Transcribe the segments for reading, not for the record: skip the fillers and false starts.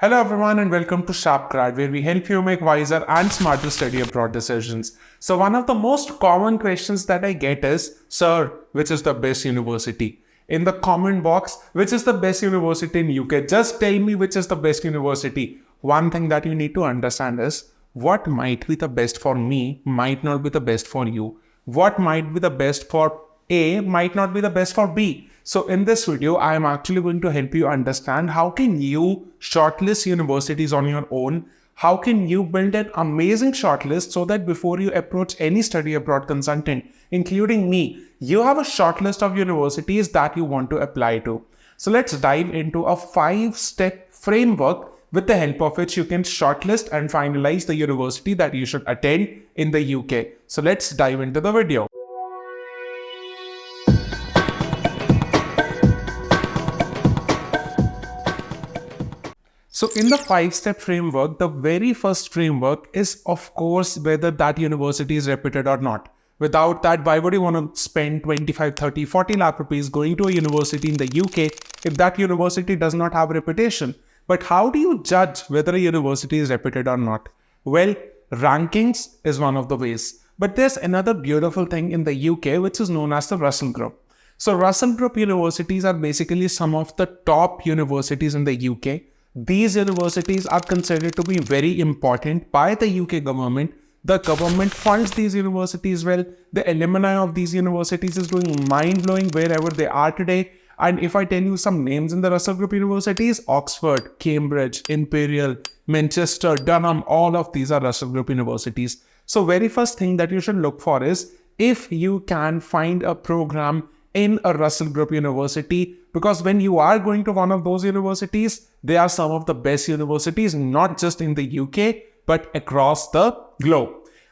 Hello everyone and welcome to SharpGrad, where we help you make wiser and smarter study abroad decisions. So one of the most common questions that I get is, Sir, which is the best university? In the comment box, which is the best university in UK? Just tell me which is the best university. One thing that you need to understand is, what might be the best for me might not be the best for you. What might be the best for A might not be the best for B. So in this video, I am actually going to help you understand how can you shortlist universities on your own. How can you build an amazing shortlist so that before you approach any study abroad consultant, including me, you have a shortlist of universities that you want to apply to. So let's dive into a 5-step framework with the help of which you can shortlist and finalize the university that you should attend in the UK. So let's dive into the video. So in the 5-step framework, the very first framework is, of course, whether that university is reputed or not. Without that, why would you want to spend 25, 30, 40 lakh rupees going to a university in the UK if that university does not have a reputation? But how do you judge whether a university is reputed or not? Well, rankings is one of the ways. But there's another beautiful thing in the UK which is known as the Russell Group. So Russell Group universities are basically some of the top universities in the UK. These universities are considered to be very important by the UK government. The government funds these universities well. The alumni of these universities is doing mind-blowing wherever they are today. And if I tell you some names in the Russell Group universities, Oxford, Cambridge, Imperial, Manchester, Durham, all of these are Russell Group universities. So very first thing that you should look for is if you can find a program in a Russell Group university, because when you are going to one of those universities, they are some of the best universities, not just in the UK, but across the globe.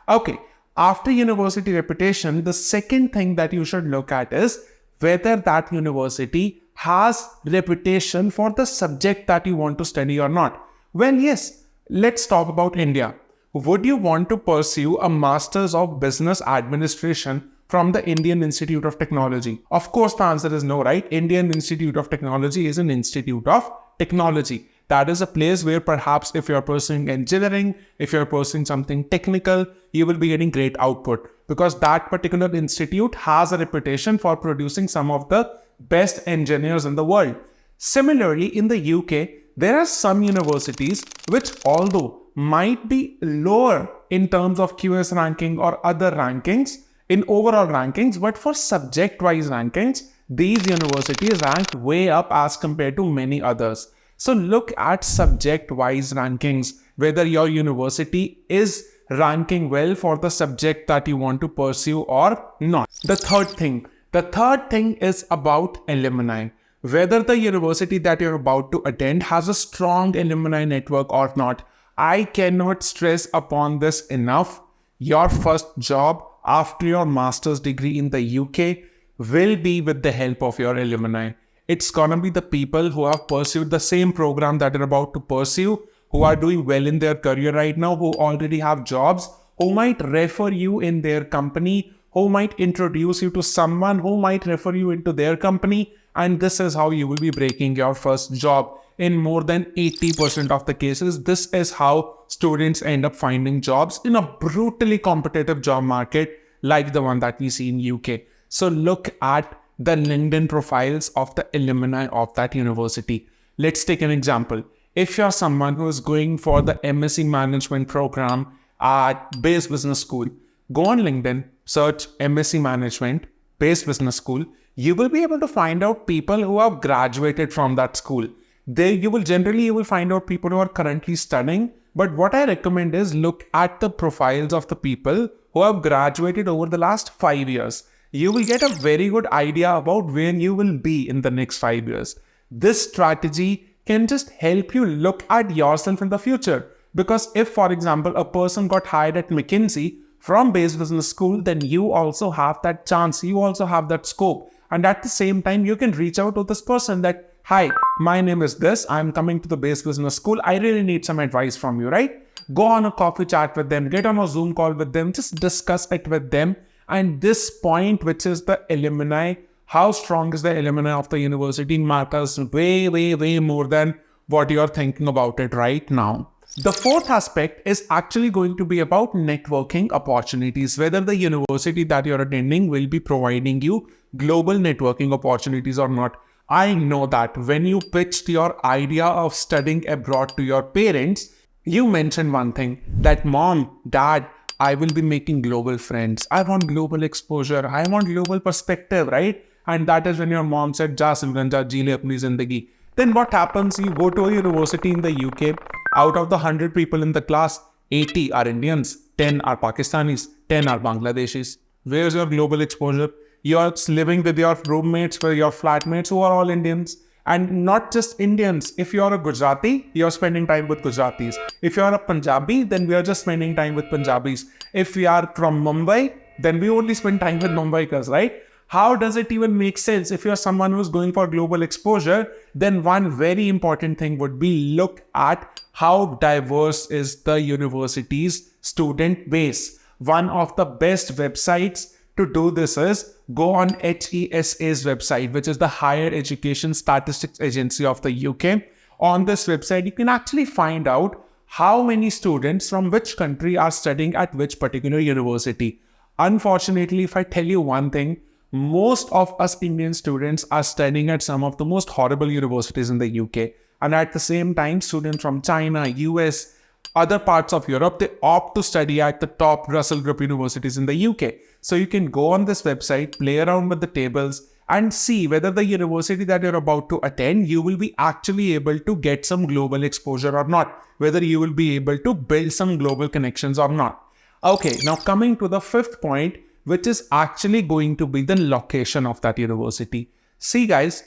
Okay, after university reputation, the second thing that you should look at is whether that university has reputation for the subject that you want to study or not. Well, yes, let's talk about India. Would you want to pursue a Masters of Business Administration from the Indian Institute of Technology? Of course, the answer is no, right? Indian Institute of Technology is an institute of technology. That is a place where perhaps if you're pursuing engineering, if you're pursuing something technical, you will be getting great output because that particular institute has a reputation for producing some of the best engineers in the world. Similarly, in the UK, there are some universities which, although might be lower in terms of QS ranking or other rankings, in overall rankings, but for subject-wise rankings, these universities rank way up as compared to many others. So look at subject-wise rankings, whether your university is ranking well for the subject that you want to pursue or not. The third thing is about alumni. Whether the university that you're about to attend has a strong alumni network or not. I cannot stress upon this enough. Your first job after your master's degree in the UK will be with the help of your alumni. It's gonna be the people who have pursued the same program that you're about to pursue, who are doing well in their career right now, who already have jobs, who might refer you in their company, who might introduce you to someone, who might refer you into their company, and this is how you will be breaking your first job. In more than 80% of the cases, this is how students end up finding jobs in a brutally competitive job market like the one that we see in UK. So look at the LinkedIn profiles of the alumni of that university. Let's take an example. If you're someone who is going for the MSc Management program at Base Business School, go on LinkedIn, search MSc Management, Base Business School. You will be able to find out people who have graduated from that school. You will find out people who are currently studying. But what I recommend is look at the profiles of the people who have graduated over the last 5 years. You will get a very good idea about where you will be in the next 5 years. This strategy can just help you look at yourself in the future. Because if, for example, a person got hired at McKinsey from Base Business School, then you also have that chance. You also have that scope. And at the same time, you can reach out to this person that, hi, my name is this. I'm coming to the Base Business School. I really need some advice from you, right? Go on a coffee chat with them, get on a Zoom call with them, just discuss it with them. And this point, which is the alumni, how strong is the alumni of the university, matters way more than what you're thinking about it right now. The fourth aspect is actually going to be about networking opportunities, whether the university that you're attending will be providing you global networking opportunities or not. I know that when you pitched your idea of studying abroad to your parents, you mentioned one thing that mom, dad, I will be making global friends. I want global exposure. I want global perspective, right? And that is when your mom said, Ja Simran, ja ji le apni zindagi. Then what happens? You go to a university in the UK. Out of the 100 people in the class, 80 are Indians, 10 are Pakistanis, 10 are Bangladeshis. Where's your global exposure? You're living with your roommates, with your flatmates who are all Indians. And not just Indians. If you're a Gujarati, you're spending time with Gujaratis. If you're a Punjabi, then we are just spending time with Punjabis. If we are from Mumbai, then we only spend time with Mumbaikas, right? How does it even make sense? If you're someone who's going for global exposure, then one very important thing would be look at how diverse is the university's student base. One of the best websites to do this is go on HESA's website, which is the Higher Education Statistics Agency of the UK. On this website, you can actually find out how many students from which country are studying at which particular university. Unfortunately, if I tell you one thing, most of us Indian students are studying at some of the most horrible universities in the UK. And at the same time, students from China, US, other parts of Europe, they opt to study at the top Russell Group universities in the UK. So you can go on this website, play around with the tables and see whether the university that you're about to attend, you will be actually able to get some global exposure or not, whether you will be able to build some global connections or not. Okay, now coming to the fifth point, which is actually going to be the location of that university. See guys,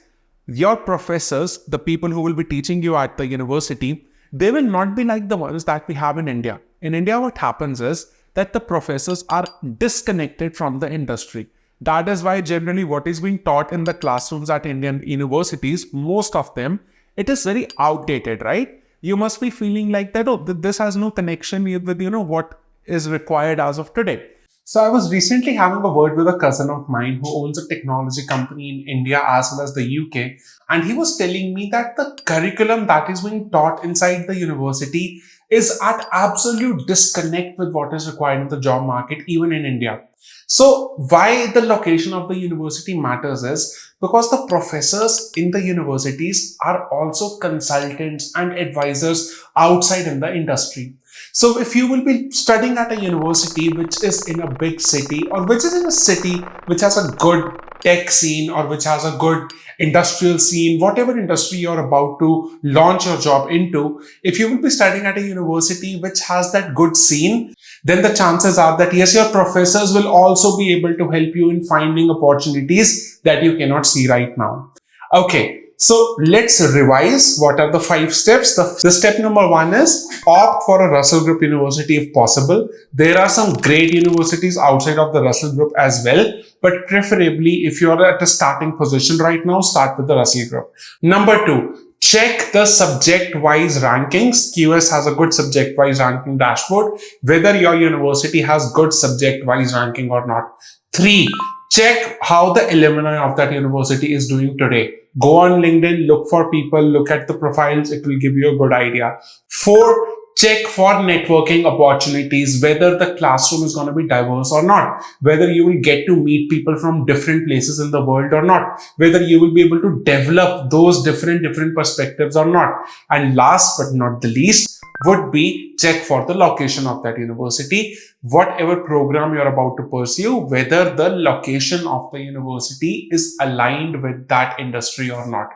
your professors, the people who will be teaching you at the university, they will not be like the ones that we have in India. In India, what happens is that the professors are disconnected from the industry. That is why generally what is being taught in the classrooms at Indian universities, most of them, it is very outdated, right? You must be feeling like that, oh, this has no connection with, what is required as of today. So I was recently having a word with a cousin of mine who owns a technology company in India as well as the UK. And he was telling me that the curriculum that is being taught inside the university is at absolute disconnect with what is required in the job market, even in India. So why the location of the university matters is because the professors in the universities are also consultants and advisors outside in the industry. So if you will be studying at a university which is in a big city or which is in a city which has a good tech scene or which has a good industrial scene, whatever industry you're about to launch your job into, if you will be studying at a university which has that good scene, then the chances are that yes, your professors will also be able to help you in finding opportunities that you cannot see right now. Okay, so let's revise what are the 5 steps. The step number 1 is opt for a Russell Group university if possible. There are some great universities outside of the Russell Group as well, but preferably if you're at a starting position right now, start with the Russell Group. Number 2, check the subject-wise rankings. QS has a good subject-wise ranking dashboard, whether your university has good subject-wise ranking or not. 3, check how the alumni of that university is doing today. Go on LinkedIn, look for people, look at the profiles. It will give you a good idea. 4, check for networking opportunities, whether the classroom is going to be diverse or not, whether you will get to meet people from different places in the world or not, whether you will be able to develop those different perspectives or not. And last but not the least would be check for the location of that university. Whatever program you're about to pursue, whether the location of the university is aligned with that industry or not.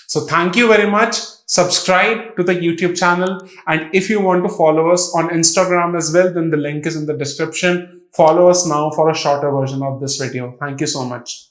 So thank you very much. Subscribe to the YouTube channel. And if you want to follow us on Instagram as well, then the link is in the description. Follow us now for a shorter version of this video. Thank you so much.